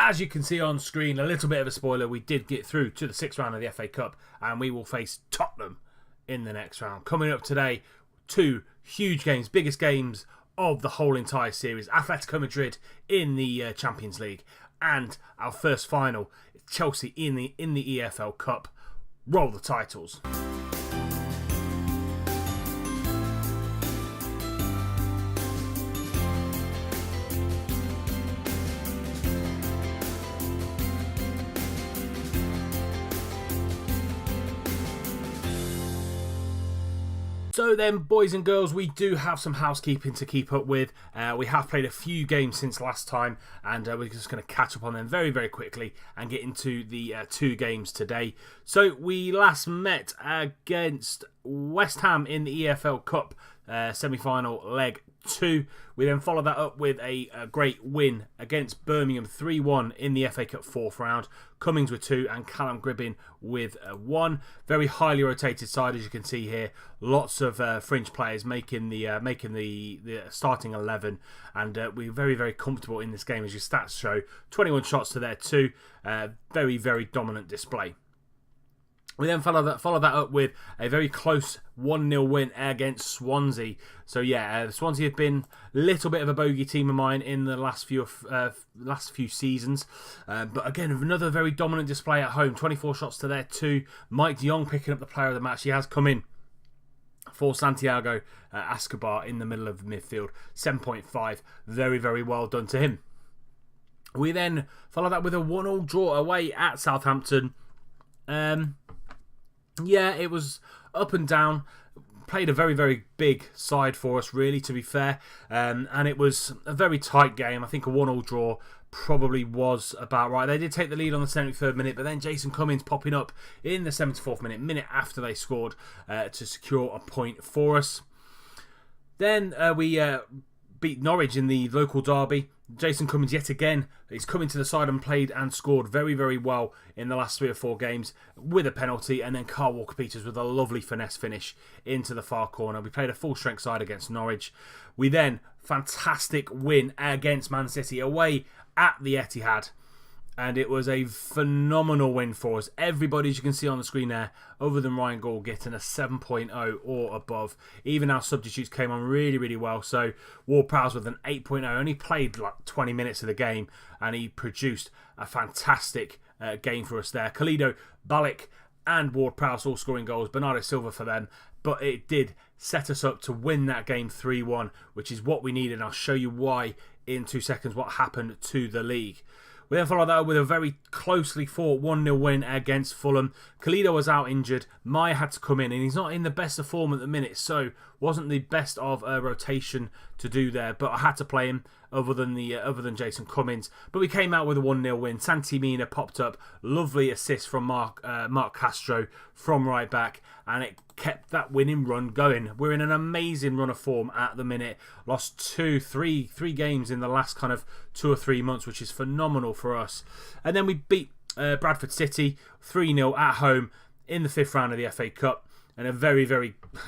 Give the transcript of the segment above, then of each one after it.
as you can see on screen, a little bit of a spoiler, we did get through to the 6th round of the FA Cup, and we will face Tottenham in the next round. Coming up today, 2 huge games, biggest games of the whole entire series. Atletico Madrid in the Champions League, and our first final, Chelsea in the EFL Cup. Roll the titles. So then, boys and girls, we do have some housekeeping to keep up with. We have played a few games since last time, and we're just going to catch up on them very, very quickly and get into the 2 games today. So we last met against West Ham in the EFL Cup semi-final leg 2. We then followed that up with a great win against Birmingham 3-1 in the FA Cup 4th round. Cummings with 2 and Callum Gribbin with 1. Very highly rotated side, as you can see here. Lots of fringe players making the starting 11, and we're very, very comfortable in this game, as your stats show. 21 shots to their 2. Very, very dominant display. We then followed that up with a very close 1-0 win against Swansea. So yeah, Swansea have been a little bit of a bogey team of mine in the last few seasons. But again, another very dominant display at home. 24 shots to their 2. Mike de Jong picking up the player of the match. He has come in for Santiago Escobar in the middle of the midfield. 7.5. Very, very well done to him. We then followed that with a 1-1 draw away at Southampton. Yeah, it was up and down. Played a very, very big side for us, really, to be fair. And it was a very tight game. I think a 1-1 draw probably was about right. They did take the lead on the 73rd minute, but then Jason Cummings popping up in the 74th minute after they scored to secure a point for us. Then we beat Norwich in the local derby. Jason Cummings yet again is coming to the side and played and scored very, very well in the last 3 or 4 games with a penalty, and then Carl Walker-Peters with a lovely finesse finish into the far corner. We played a full strength side against Norwich. We then, fantastic win against Man City away at the Etihad. And it was a phenomenal win for us. Everybody, as you can see on the screen there, other than Ryan Gaul, getting a 7.0 or above. Even our substitutes came on really, really well. So Ward-Prowse with an 8.0. Only played like 20 minutes of the game, and he produced a fantastic game for us there. Khalido, Balik and Ward-Prowse all scoring goals. Bernardo Silva for them. But it did set us up to win that game 3-1, which is what we needed. And I'll show you why in 2 seconds what happened to the league. We then followed that up with a very closely fought 1-0 win against Fulham. Khalido was out injured. Maya had to come in, and he's not in the best of form at the minute, so wasn't the best of rotation to do there. But I had to play him other than Jason Cummings. But we came out with a 1-0 win. Santi Mina popped up. Lovely assist from Mark Castro from right back, and it kept that winning run going. We're in an amazing run of form at the minute. Lost 3 games in the last kind of 2 or 3 months, which is phenomenal for us. And then we beat Bradford City 3-0 at home in the 5th round of the FA Cup. And it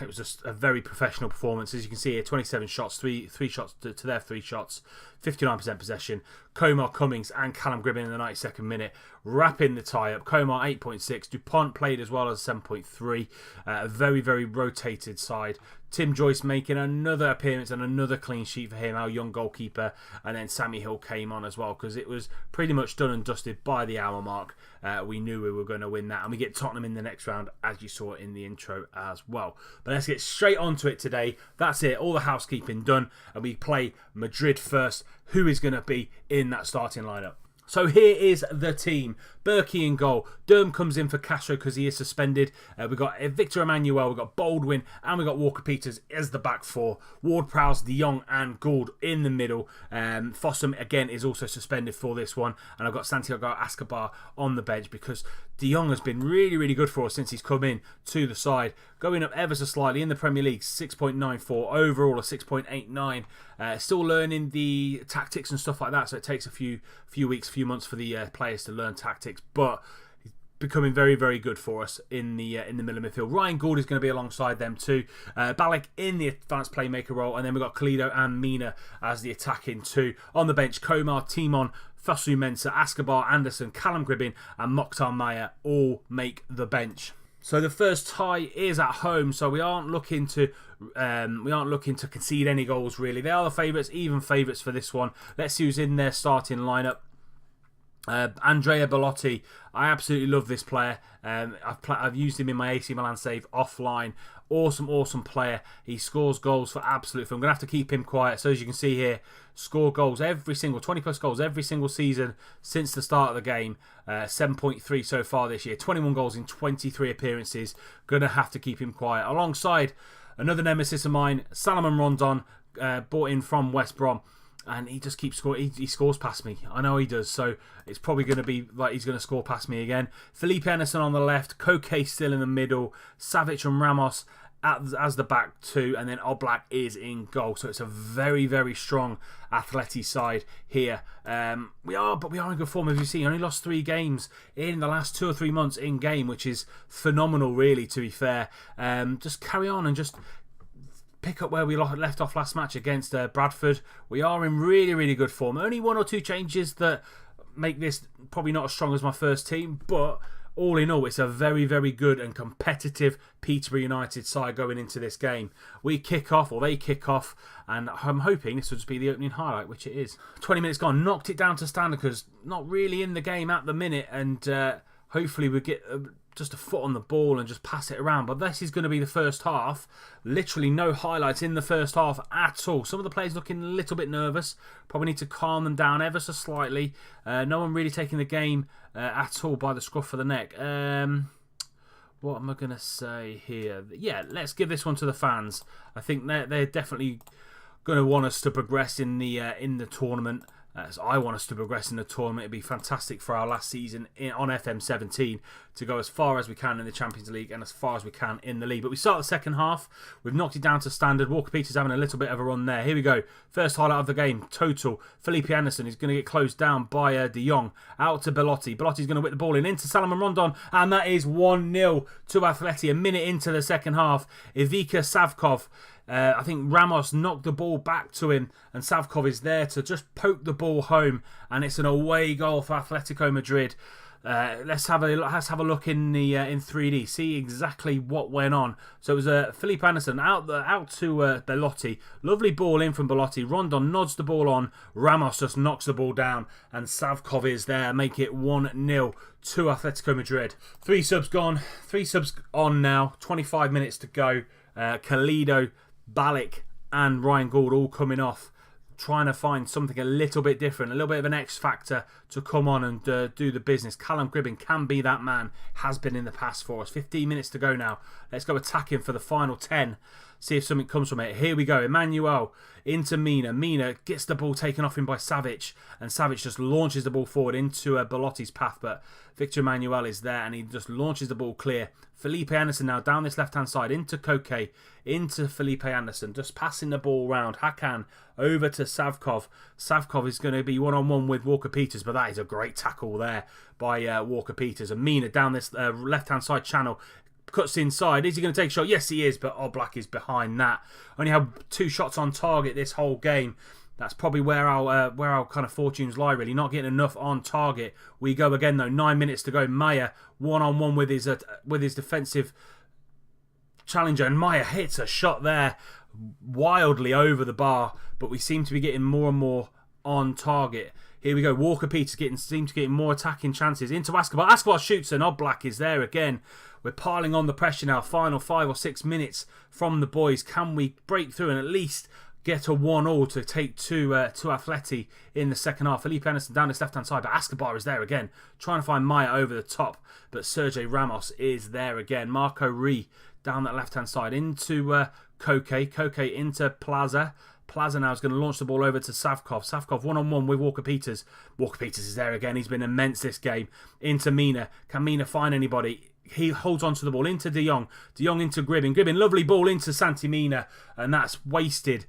was just a very professional performance. As you can see here, 27 shots, three shots to their 3 shots, 59% possession. Komar, Cummings and Callum Gribbin in the 92nd minute, wrapping the tie-up. Komar 8.6, DuPont played as well as 7.3. A very, very rotated side. Tim Joyce making another appearance and another clean sheet for him, our young goalkeeper. And then Sammy Hill came on as well, because it was pretty much done and dusted by the hour mark. We knew we were going to win that. And we get Tottenham in the next round, as you saw in the intro as well. But let's get straight onto it today. That's it. All the housekeeping done. And we play Madrid first. Who is going to be in that starting lineup? So here is the team. Berkey in goal. Durham comes in for Castro because he is suspended. We've got Victor Emmanuel, we've got Baldwin, and we've got Walker-Peters as the back 4. Ward-Prowse, De Jong and Gould in the middle. Fossum, again, is also suspended for this one. And I've got Santiago Escobar on the bench because De Jong has been really, really good for us since he's come in to the side. Going up ever so slightly in the Premier League, 6.94. Overall, a 6.89. Still learning the tactics and stuff like that, so it takes a few weeks, few months for the players to learn tactics. But becoming very, very good for us in the middle of midfield. Ryan Gould is going to be alongside them too. Balak in the advanced playmaker role, and then we've got Kalido and Mina as the attacking two. On the bench, Komar, Timon, Fasu Mensah, Escobar, Anderson, Callum Gribbin and Mokhtar Maya all make the bench. So the first tie is at home, so we aren't looking to concede any goals really. They are the favourites, even favourites for this one. Let's see who's in their starting lineup. Andrea Bellotti, I absolutely love this player. I've used him in my AC Milan save offline. Awesome player. He scores goals for absolute fun. I'm going to have to keep him quiet. So as you can see here, score goals 20 plus goals every single season since the start of the game. 7.3 so far this year. 21 goals in 23 appearances. Going to have to keep him quiet. Alongside another nemesis of mine, Salomon Rondon, brought in from West Brom. And he just keeps scoring. He scores past me. I know he does. So it's probably going to be like he's going to score past me again. Felipe Anderson on the left. Koke still in the middle. Savic and Ramos as the back two. And then Oblak is in goal. So it's a very, very strong Atleti side here. We are in good form, as you see. Only lost 3 games in the last 2 or 3 months in game, which is phenomenal, really, to be fair. Just carry on and just pick up where we left off last match against Bradford. We are in really, really good form. Only 1 or 2 changes that make this probably not as strong as my first team, but all in all, it's a very, very good and competitive Peterborough United side going into this game. We kick off, or they kick off, and I'm hoping this will just be the opening highlight, which it is. 20 minutes gone, knocked it down to standard because not really in the game at the minute, and hopefully we get just a foot on the ball and just pass it around. But this is going to be the first half. Literally no highlights in the first half at all. Some of the players looking a little bit nervous. Probably need to calm them down ever so slightly. No one really taking the game at all by the scruff of the neck. What am I going to say here? Yeah, let's give this one to the fans. I think they're definitely going to want us to progress in the tournament. So I want us to progress in the tournament. It'd be fantastic for our last season on FM17 to go as far as we can in the Champions League and as far as we can in the league. But we start the second half. We've knocked it down to standard. Walker Peters having a little bit of a run there. Here we go. First highlight of the game. Total. Felipe Anderson is going to get closed down by De Jong. Out to Bellotti. Belotti's going to whip the ball into Salomon Rondon. And that is 1-0 to Atleti. A minute into the second half. Ivica Savkov. I think Ramos knocked the ball back to him, and Savkov is there to just poke the ball home, and it's an away goal for Atletico Madrid. Let's have a look in 3D, see exactly what went on. So it was Felipe Anderson out to Bellotti. Lovely ball in from Bellotti. Rondon nods the ball on. Ramos just knocks the ball down, and Savkov is there, make it 1-0 to Atletico Madrid. 3 subs gone, 3 subs on now. 25 minutes to go. Kalido, Balak and Ryan Gould all coming off, trying to find something a little bit different, a little bit of an X factor to come on and do the business. Callum Gribbin can be that man, has been in the past for us. 15 minutes to go now. Let's go attacking for the final 10. See if something comes from it. Here we go. Emmanuel into Mina. Mina gets the ball taken off him by Savic, and Savic just launches the ball forward into Bellotti's path, but Victor Emmanuel is there and he just launches the ball clear. Felipe Anderson now down this left-hand side into Koke, into Felipe Anderson, just passing the ball round. Hakan over to Savkov. Savkov is going to be one-on-one with Walker Peters, but that is a great tackle there by Walker Peters. And Mina down this left-hand side channel, cuts inside. Is he going to take a shot? Yes, he is, but Oblak is behind that. Only had 2 shots on target this whole game. That's probably where our kind of fortunes lie, really. Not getting enough on target. We go again, though. 9 minutes to go. Maya, one-on-one with his defensive challenger. And Maya hits a shot there wildly over the bar. But we seem to be getting more and more on target. Here we go. Walker Peters seems to get more attacking chances. Into Escobar. Escobar shoots and Oblak is there again. We're piling on the pressure now. Final 5 or 6 minutes from the boys. Can we break through and at least get a 1-1 to take to Atleti in the second half? Felipe Anderson down his left-hand side, but Escobar is there again, trying to find Maya over the top, but Sergio Ramos is there again. Marco Ree down that left-hand side into Koke. Koke into Plaza. Plaza now is going to launch the ball over to Savkov. Savkov one-on-one with Walker Peters. Walker Peters is there again. He's been immense this game. Into Mina. Can Mina find anybody? He holds on to the ball into De Jong. De Jong into Gribbin. Gribbin, lovely ball into Santi Mina, and that's wasted.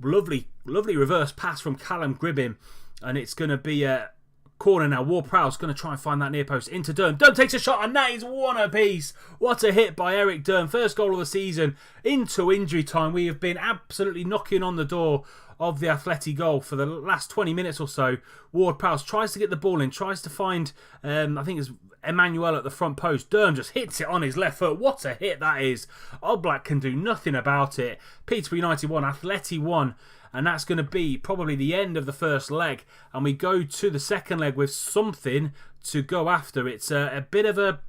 Lovely reverse pass from Callum Gribbin, and it's going to be Corner now. Ward-Prowse going to try and find that near post into Durham. Durham takes a shot and that is one apiece. What a hit by Eric Durham. First goal of the season into injury time. We have been absolutely knocking on the door of the Atleti goal for the last 20 minutes or so. Ward-Prowse tries to get the ball in, tries to find, I think it's Emmanuel at the front post. Durham just hits it on his left foot. What a hit that is. Oblak can do nothing about it. Peterborough United 1, Atleti 1. And that's going to be probably the end of the first leg. And we go to the second leg with something to go after. It's a bit of a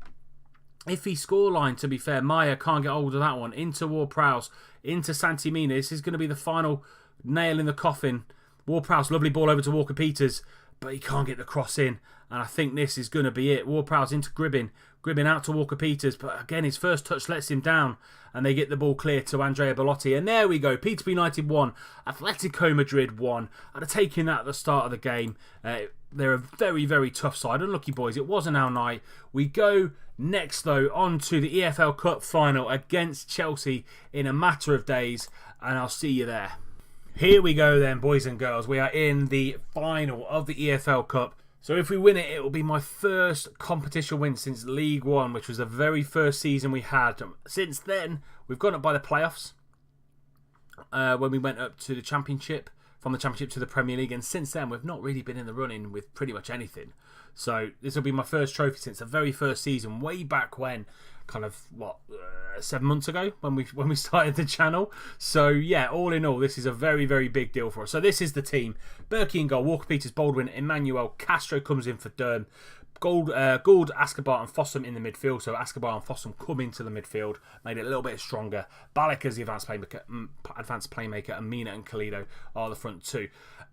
iffy scoreline, to be fair. Maya can't get hold of that one. Into Ward-Prowse, into Santimina. This is going to be the final nail in the coffin. Ward-Prowse, lovely ball over to Walker-Peters, but he can't get the cross in. And I think this is going to be it. Ward-Prowse into Gribbin. Gribbin out to Walker-Peters, but again, his first touch lets him down. And they get the ball clear to Andrea Bellotti. And there we go. Peterborough United 1. Atletico Madrid 1. I'd have taken that at the start of the game. They're a very, very tough side. Unlucky boys. It wasn't our night. We go next, though, on to the EFL Cup final against Chelsea in a matter of days. And I'll see you there. Here we go then, boys and girls. We are in the final of the EFL Cup. So if we win it, it will be my first competition win since League One, which was the very first season we had. Since then, we've gone up by the playoffs when we went up to the Championship, from the Championship to the Premier League. And since then, we've not really been in the running with pretty much anything. So this will be my first trophy since the very first season, way back when, kind of, 7 months ago when we started the channel. So yeah, all in all, this is a very, very big deal for us. So this is the team. Berkey in goal, Walker-Peters, Baldwin, Emmanuel, Castro comes in for Durham. Gould, Escobar and Fossum in the midfield. So Escobar and Fossum come into the midfield, made it a little bit stronger. Balak as the advanced playmaker, and Mina and Kalido are the front two.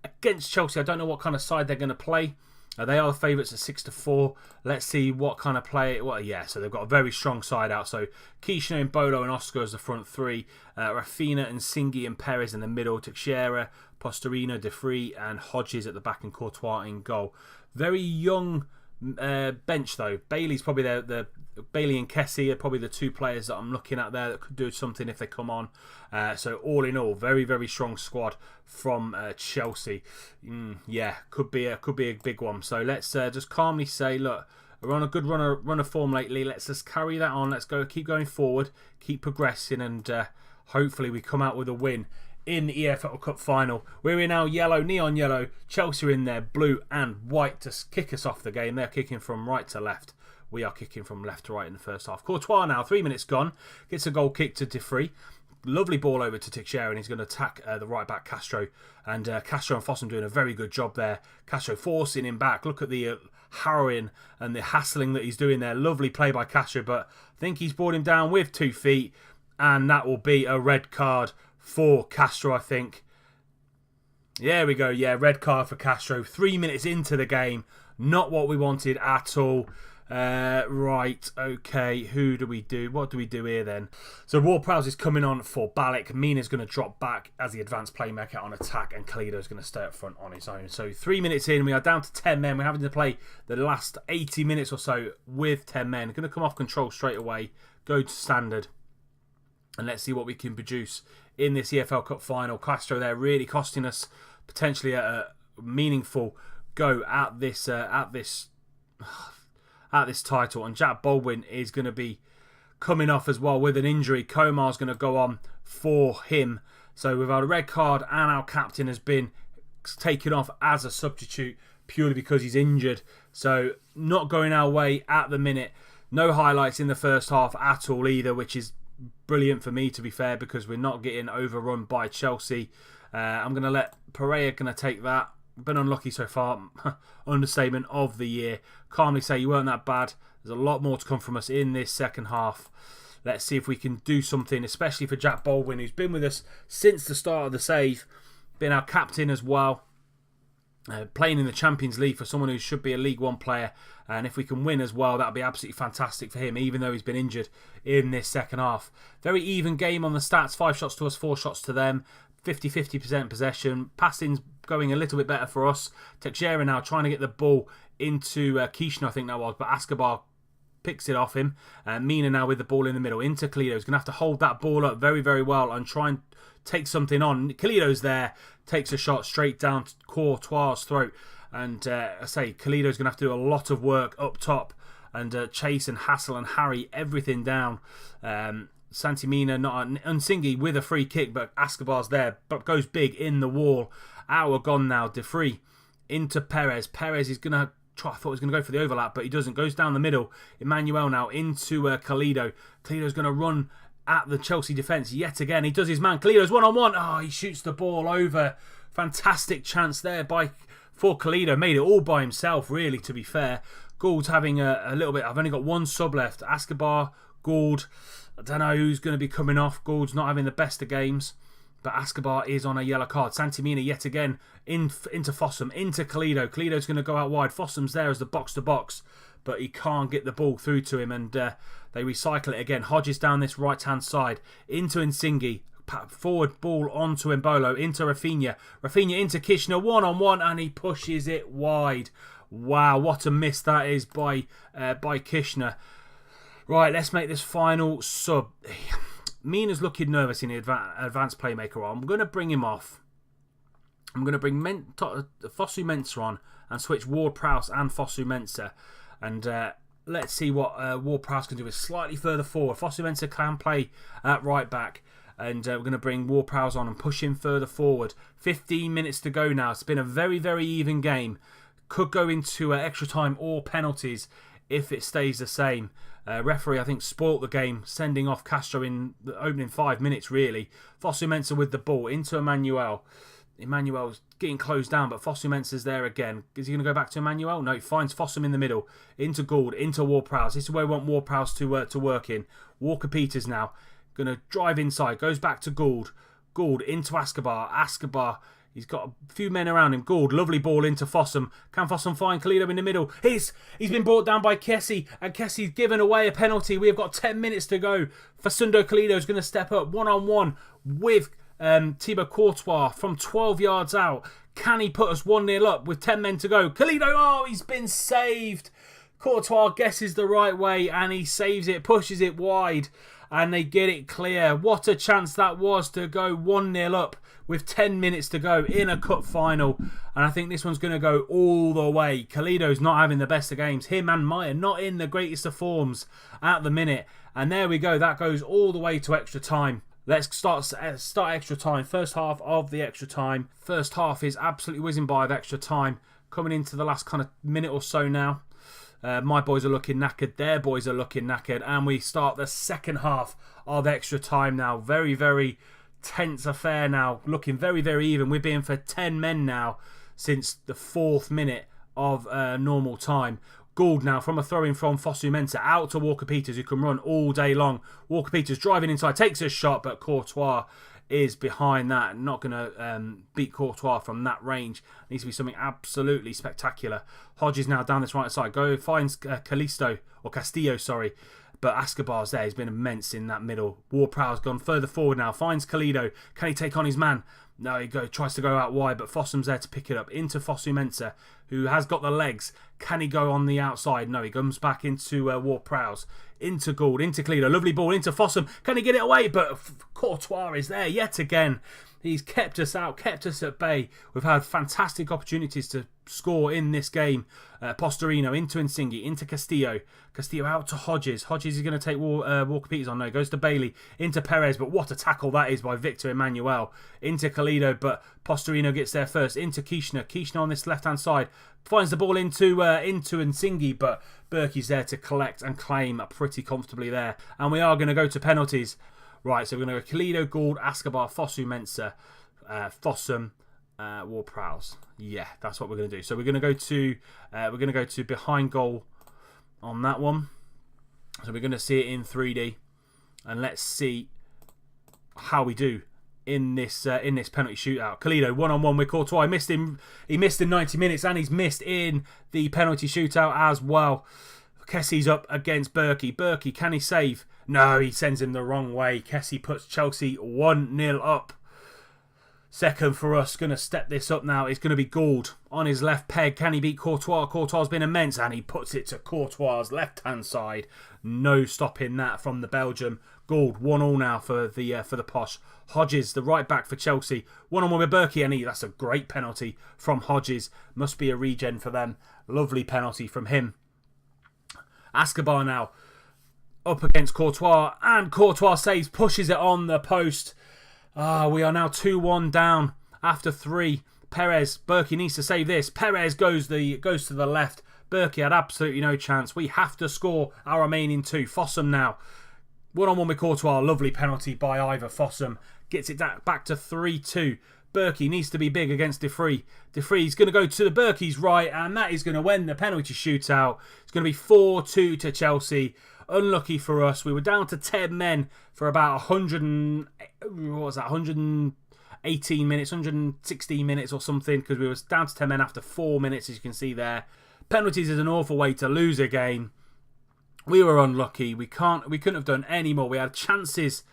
Against Chelsea, I don't know what kind of side they're going to play. They are the favourites at 6-4. Let's see what kind of play. Well, yeah, so they've got a very strong side out. So Kishna and Bolo and Oscar as the front three. Rafina and Singi and Perez in the middle. Teixeira, Postorino, DeFree and Hodges at the back and Courtois in goal. Very young bench though. Bailey's probably the Bailey and Kessie are probably the two players that I'm looking at there that could do something if they come on. So all in all, very, very strong squad from Chelsea. Yeah, could be a big one. So let's just calmly say, look, we're on a good run of form lately. Let's just carry that on. Let's go, keep going forward, keep progressing, and hopefully we come out with a win in the EFL Cup final. We're in our yellow, neon yellow. Chelsea are in their blue and white to kick us off the game. They're kicking from right to left. We are kicking from left to right in the first half. Courtois now, 3 minutes gone. Gets a goal kick to DeFree. Lovely ball over to Teixeira, and he's going to attack the right back Castro. And Castro and Fossum doing a very good job there. Castro forcing him back. Look at the harrowing and the hassling that he's doing there. Lovely play by Castro, but I think he's brought him down with 2 feet. And that will be a red card for Castro, I think. There we go. Yeah, red card for Castro. 3 minutes into the game. Not what we wanted at all. Right, okay, who do we do? What do we do here then? So Ward-Prowse is coming on for Balak. Mina's going to drop back as the advanced playmaker on attack, and Kalido's going to stay up front on his own. So 3 minutes in, we are down to 10 men. We're having to play the last 80 minutes or so with 10 men. Going to come off control straight away, go to standard, and let's see what we can produce in this EFL Cup final. Castro there really costing us potentially a meaningful go at this title, and Jack Baldwin is going to be coming off as well with an injury. Komar's going to go on for him. So we've had a red card, and our captain has been taken off as a substitute purely because he's injured. So not going our way at the minute. No highlights in the first half at all either, which is brilliant for me, to be fair, because we're not getting overrun by Chelsea. I'm going to let Pereira take that. Been unlucky so far. Understatement of the year. Calmly say you weren't that bad. There's a lot more to come from us in this second half. Let's see if we can do something, especially for Jack Baldwin, who's been with us since the start of the save. Been our captain as well. Playing in the Champions League for someone who should be a League One player. And if we can win as well, that would be absolutely fantastic for him, even though he's been injured in this second half. Very even game on the stats. 5 shots to us, 4 shots to them. 50% possession. Passing's going a little bit better for us. Teixeira now trying to get the ball into Kishna, I think that was, but Escobar picks it off him. Mina now with the ball in the middle. Into Kalido. He's going to have to hold that ball up very, very well and try and take something on. Kalido's there. Takes a shot straight down to Courtois' throat. And I say, Kalido's going to have to do a lot of work up top and chase and hassle and harry everything down. Santimina, not Unsingi with a free kick, but Escobar's there, but goes big in the wall. Hour gone now. De Free into Perez. Perez is going to try. I thought he was going to go for the overlap, but he doesn't. Goes down the middle. Emmanuel now into Kalido. Kalido's going to run at the Chelsea defence yet again. He does his man. Kalido's one-on-one. Oh, he shoots the ball over. Fantastic chance there for Kalido. Made it all by himself, really, to be fair. Gould's having a little bit. I've only got one sub left. Escobar, Gould. I don't know who's going to be coming off. Gould's not having the best of games. But Escobar is on a yellow card. Santimina yet again into Fossum, into Kalido. Kalido's going to go out wide. Fossum's there as the box-to-box. But he can't get the ball through to him. And they recycle it again. Hodges down this right-hand side. Into Nsingi. Forward ball onto Mbolo. Into Rafinha. Rafinha into Kishner. One-on-one. And he pushes it wide. Wow, what a miss that is by Kishner. Right, let's make this final sub. Mina's looking nervous in the advanced playmaker role. I'm going to bring him off. I'm going to bring Fosu Mensah on and switch Ward-Prowse and Fosu Mensah. And let's see what Ward-Prowse can do. Is slightly further forward. Fosu Mensah can play at right back. And we're going to bring Ward-Prowse on and push him further forward. 15 minutes to go now. It's been a very, very even game. Could go into extra time or penalties if it stays the same. Referee, I think, spoilt the game, sending off Castro in the opening 5 minutes, really. Fosu Mensah with the ball into Emmanuel. Emmanuel's getting closed down, but Fosu Mensah's there again. Is he going to go back to Emmanuel? No, he finds Fossum in the middle. Into Gould, into Ward-Prowse. This is where we want Ward-Prowse to work in. Walker-Peters now. Going to drive inside. Goes back to Gould. Gould into Escobar. Escobar. He's got a few men around him. Gould, lovely ball into Fossum. Can Fossum find Kalido in the middle? He's been brought down by Kessie, and Kessie's given away a penalty. We have got 10 minutes to go. Facundo Kalido's going to step up one-on-one with Thibaut Courtois from 12 yards out. Can he put us 1-0 up with 10 men to go? Kalido, oh, he's been saved. Courtois guesses the right way, and he saves it, pushes it wide, and they get it clear. What a chance that was to go 1-0 up with 10 minutes to go in a cup final. And I think this one's going to go all the way. Kalido's not having the best of games. Him and Maya not in the greatest of forms at the minute. And there we go. That goes all the way to extra time. Let's start extra time. First half of the extra time. First half is absolutely whizzing by of extra time. Coming into the last kind of minute or so now. My boys are looking knackered. Their boys are looking knackered. And we start the second half of extra time now. Very, very tense affair now. Looking very, very even. We've been for 10 men now since the 4th minute of normal time. Gould now from a throw-in from Fosu Mensah out to Walker-Peters, who can run all day long. Walker-Peters driving inside, takes a shot, but Courtois is behind that. Not going to beat Courtois from that range. Needs to be something absolutely spectacular. Hodges now down this right side. Finds Castillo, sorry. But Escobar's there. He's been immense in that middle. Ward-Prowse gone further forward now. Finds Kalido. Can he take on his man? No, he tries to go out wide, but Fossum's there to pick it up. Into Fosu Mensah, who has got the legs. Can he go on the outside? No, he comes back into Ward-Prowse. Into Gould, into Kalido. Lovely ball into Fossum. Can he get it away? But Courtois is there yet again. He's kept us out, kept us at bay. We've had fantastic opportunities to score in this game. Postorino into Nsingi, into Castillo. Castillo out to Hodges. Hodges is going to take Walker-Peters on. No, he goes to Bailey. Into Perez, but what a tackle that is by Victor Emmanuel. Into Kalido, but Postorino gets there first. Into Kishner. Kishner on this left-hand side. Finds the ball into Nsingi, but Berkey's there to collect and claim pretty comfortably there. And we are going to go to penalties. Right, so we're going to go Kalido, Gould, Escobar, Fosu Mensah, Fossum, Ward-Prowse. Yeah, that's what we're going to do. So we're going to go to behind goal on that one. So we're going to see it in 3D, and let's see how we do in this penalty shootout. Kalido 1-on-1 with Courtois. He missed in 90 minutes, and he's missed in the penalty shootout as well. Kessie's up against Berkey. Berkey, can he save? No, he sends him the wrong way. Kessie puts Chelsea 1-0 up. Second for us, going to step this up now. It's going to be Gould on his left peg. Can he beat Courtois? Courtois has been immense, and he puts it to Courtois' left-hand side. No stopping that from the Belgium. Gould 1-1 now for the Posh. Hodges, the right back for Chelsea, 1-1 with Berkey, and that's a great penalty from Hodges. Must be a regen for them. Lovely penalty from him. Escobar now up against Courtois, and Courtois saves, pushes it on the post. We are now 2-1 down after 3. Perez, Berkey needs to save this. Perez goes to the left. Berkey had absolutely no chance. We have to score our remaining 2. Fossum now. 1-on-1 with Courtois. Lovely penalty by Ivor Fossum. Gets it back to 3-2. Berkey needs to be big against De Vrij. De Vrij's going to go to the Berkey's right, and that is going to win the penalty shootout. It's going to be 4-2 to Chelsea. Unlucky for us. We were down to 10 men for about 118 minutes, 116 minutes or something, because we were down to 10 men after 4 minutes, as you can see there. Penalties is an awful way to lose a game. We were unlucky. We couldn't have done any more. We had chances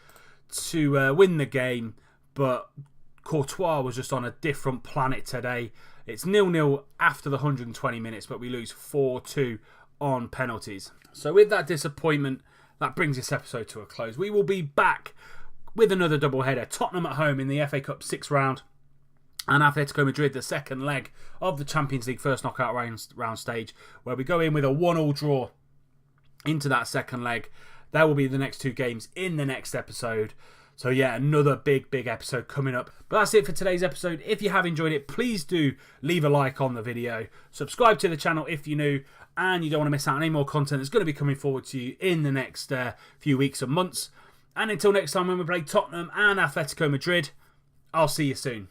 to win the game, but Courtois was just on a different planet today. It's 0-0 after the 120 minutes, but we lose 4-2 on penalties. So with that disappointment, that brings this episode to a close. We will be back with another doubleheader. Tottenham at home in the FA Cup 6th round, and Atletico Madrid, the second leg of the Champions League first knockout round stage, where we go in with a 1-1 draw into that second leg. There will be the next 2 games in the next episode. So yeah, another big episode coming up. But that's it for today's episode. If you have enjoyed it, please do leave a like on the video. Subscribe to the channel if you're new, and you don't want to miss out on any more content that's going to be coming forward to you in the next few weeks and months. And until next time when we play Tottenham and Atletico Madrid, I'll see you soon.